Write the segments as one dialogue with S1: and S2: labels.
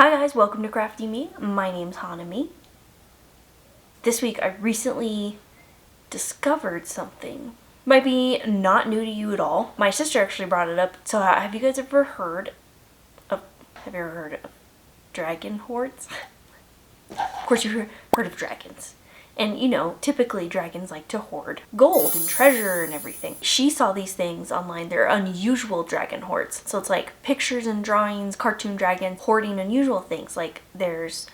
S1: Hi guys, welcome to Crafty Me. My name's Hanami. This week I recently discovered something. Might be not new to you at all. My sister actually brought it up. So have you guys ever heard of Dragon Hoards? Of course you've heard of dragons. And you know, typically dragons like to hoard gold and treasure and everything. She saw these things online. They're unusual dragon hoards. So it's like pictures and drawings, cartoon dragons hoarding unusual things. Like there's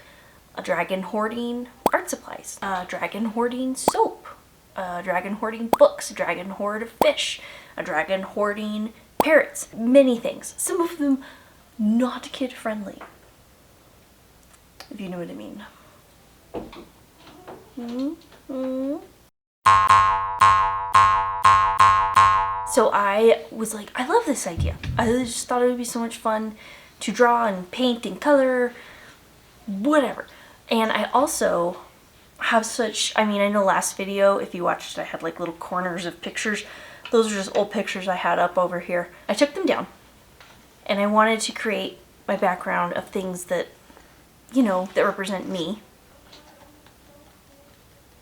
S1: a dragon hoarding art supplies, a dragon hoarding soap, a dragon hoarding books, a dragon hoard of fish, a dragon hoarding parrots, many things. Some of them not kid friendly, if you know what I mean. So I was like, I love this idea. I just thought it would be so much fun to draw and paint and color, whatever. And I also have such, I know last video, if you watched it, I had like little corners of pictures. Those are just old pictures I had up over here. I took them down and I wanted to create my background of things that, you know, that represent me.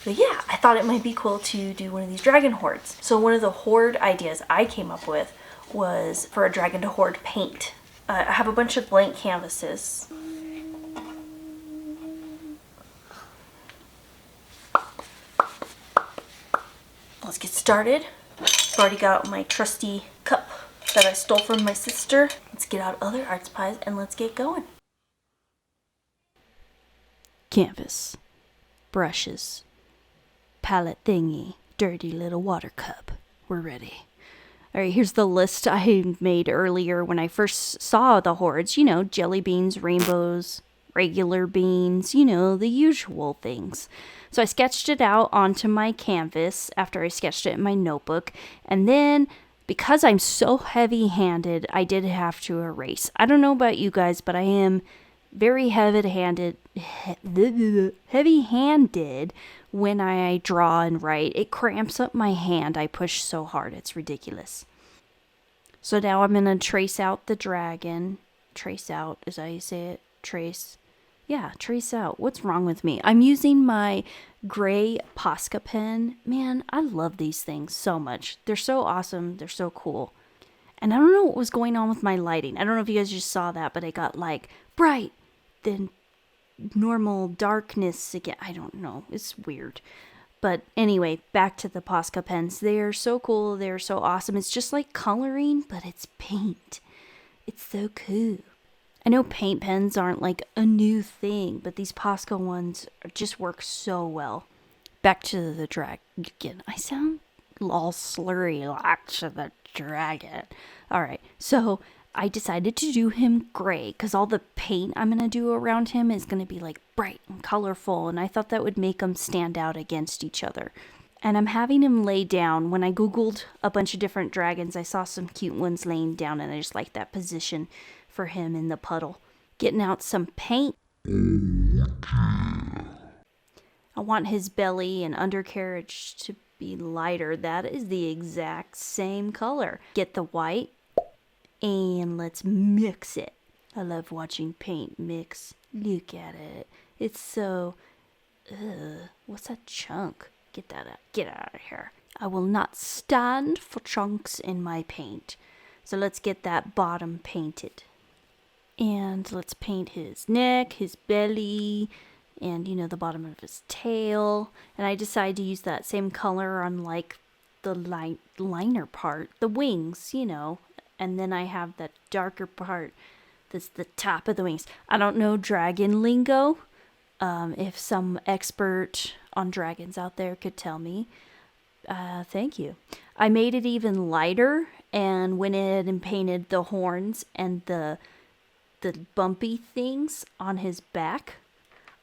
S1: But yeah, I thought it might be cool to do one of these dragon hoards. So one of the hoard ideas I came up with was for a dragon to hoard paint. I have a bunch of blank canvases. Let's get started. I've already got my trusty cup that I stole from my sister. Let's get out other art supplies and let's get going.
S2: Canvas, brushes, palette thingy, dirty little water cup. We're ready. All right, here's the list I made earlier when I first saw the hoards. You know, jelly beans, rainbows, regular beans, you know, the usual things. So I sketched it out onto my canvas after I sketched it in my notebook. And then, because I'm so heavy-handed, I did have to erase. I don't know about you guys, but I am very heavy-handed when I draw and write. It cramps up my hand. I push so hard. It's ridiculous. So now I'm going to trace out the dragon. Trace out, is that how you say it? Trace. Yeah, trace out. What's wrong with me? I'm using my gray Posca pen. Man, I love these things so much. They're so awesome. They're so cool. And I don't know what was going on with my lighting. I don't know if you guys just saw that, but it got like bright, then normal darkness again. I don't know. It's weird. But anyway, back to the Posca pens. They're so cool. They're so awesome. It's just like coloring, but it's paint. It's so cool. I know paint pens aren't like a new thing, but these Posca ones just work so well. Back to the dragon. I sound all slurry. Back to the dragon. All right. So I decided to do him gray because all the paint I'm going to do around him is going to be like bright and colorful. And I thought that would make them stand out against each other. And I'm having him lay down. When I Googled a bunch of different dragons, I saw some cute ones laying down. And I just like that position for him in the puddle. Getting out some paint. I want his belly and undercarriage to be lighter. That is the exact same color. Get the white. And let's mix it. I love watching paint mix. Look at it. It's so... what's that chunk? Get that out. Get out of here. I will not stand for chunks in my paint. So let's get that bottom painted. And let's paint his neck, his belly, and, you know, the bottom of his tail. And I decided to use that same color on, like, the liner part. The wings, you know. And then I have that darker part that's the top of the wings. I don't know dragon lingo. If some expert on dragons out there could tell me, thank you. I made it even lighter and went in and painted the horns and the bumpy things on his back.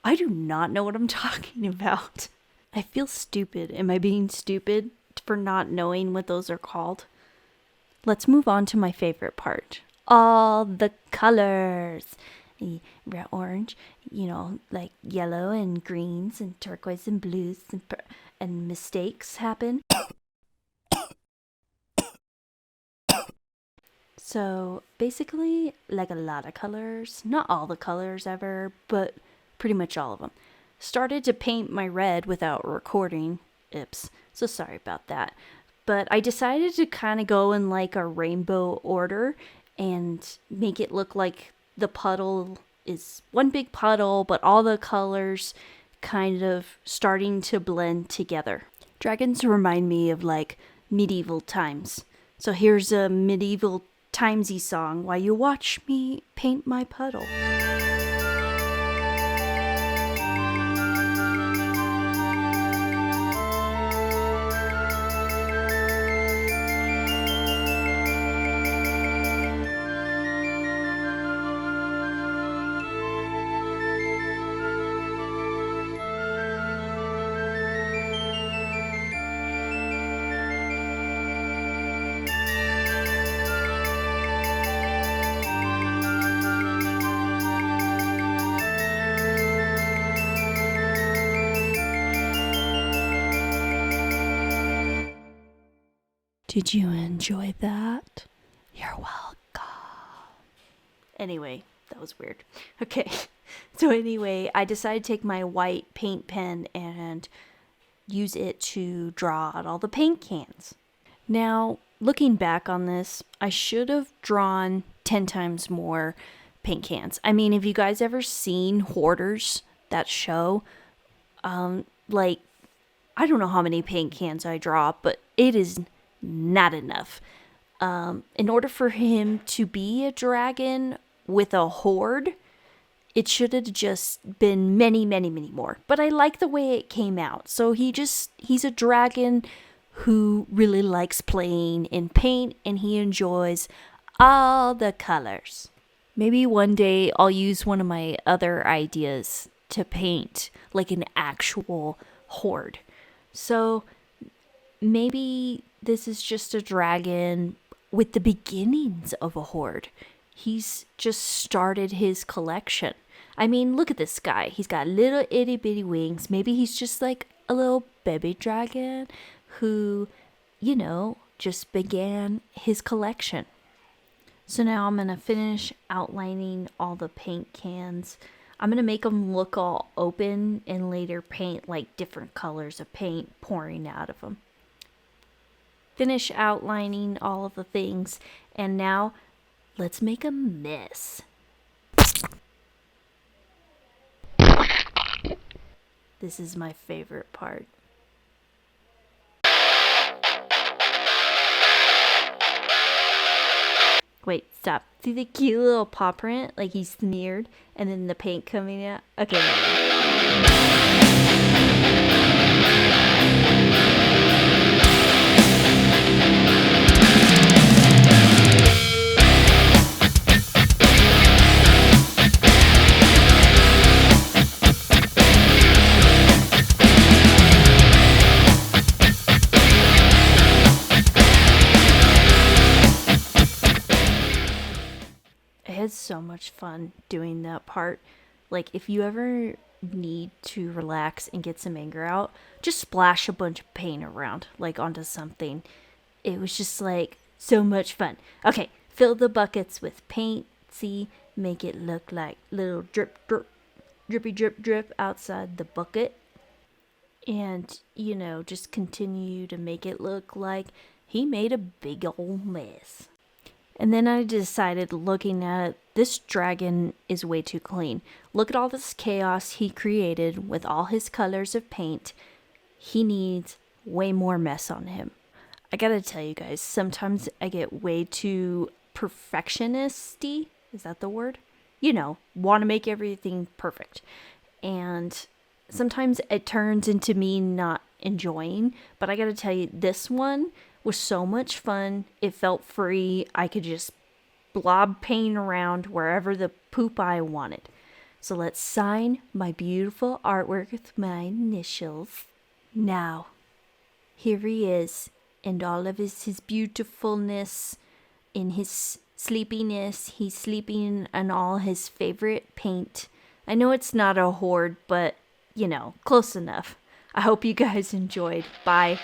S2: I do not know what I'm talking about. I feel stupid. Am I being stupid for not knowing what those are called? Let's move on to my favorite part. All the colors. Red, orange, you know, like yellow and greens and turquoise and blues and mistakes happen. So basically, like a lot of colors, not all the colors ever, but pretty much all of them. Started to paint my red without recording. Oops, so sorry about that. But I decided to kind of go in like a rainbow order and make it look like the puddle is one big puddle, but all the colors kind of starting to blend together. Dragons remind me of like medieval times. So here's a medieval timesy song while you watch me paint my puddle. Did you enjoy that? You're welcome. Anyway, that was weird. Okay, so anyway, I decided to take my white paint pen and use it to draw out all the paint cans. Now, looking back on this, I should have drawn 10 times more paint cans. I mean, have you guys ever seen Hoarders, that show? Like, I don't know how many paint cans I draw, but it is not enough. In order for him to be a dragon with a horde, it should have just been many, many, many more. But I like the way it came out. So he's a dragon who really likes playing in paint and he enjoys all the colors. Maybe one day I'll use one of my other ideas to paint like an actual horde. So maybe this is just a dragon with the beginnings of a horde. He's just started his collection. I mean, look at this guy. He's got little itty bitty wings. Maybe he's just like a little baby dragon who, just began his collection. So now I'm going to finish outlining all the paint cans. I'm going to make them look all open and later paint like different colors of paint pouring out of them. Finish outlining all of the things, and now let's make a mess. This is my favorite part. Wait, stop. See the cute little paw print? Like he's smeared, and then the paint coming out? Okay, I had so much fun doing that part. Like, if you ever need to relax and get some anger out, just splash a bunch of paint around, like onto something. It was just like so much fun. Okay, fill the buckets with paint. See, make it look like little drip, drip, drippy, drip, drip outside the bucket. And, just continue to make it look like he made a big old mess. And then I decided, looking at it, this dragon is way too clean. Look at all this chaos he created with all his colors of paint. He needs way more mess on him. I gotta tell you guys, sometimes I get way too perfectionist-y. Is that the word? Want to make everything perfect. And sometimes it turns into me not enjoying. But I gotta tell you, this one was so much fun. It felt free. I could just blob paint around wherever the poop I wanted. So let's sign my beautiful artwork with my initials. Now, here he is, and all of his beautifulness, in his sleepiness. He's sleeping in all his favorite paint. I know it's not a horde, but, close enough. I hope you guys enjoyed. Bye.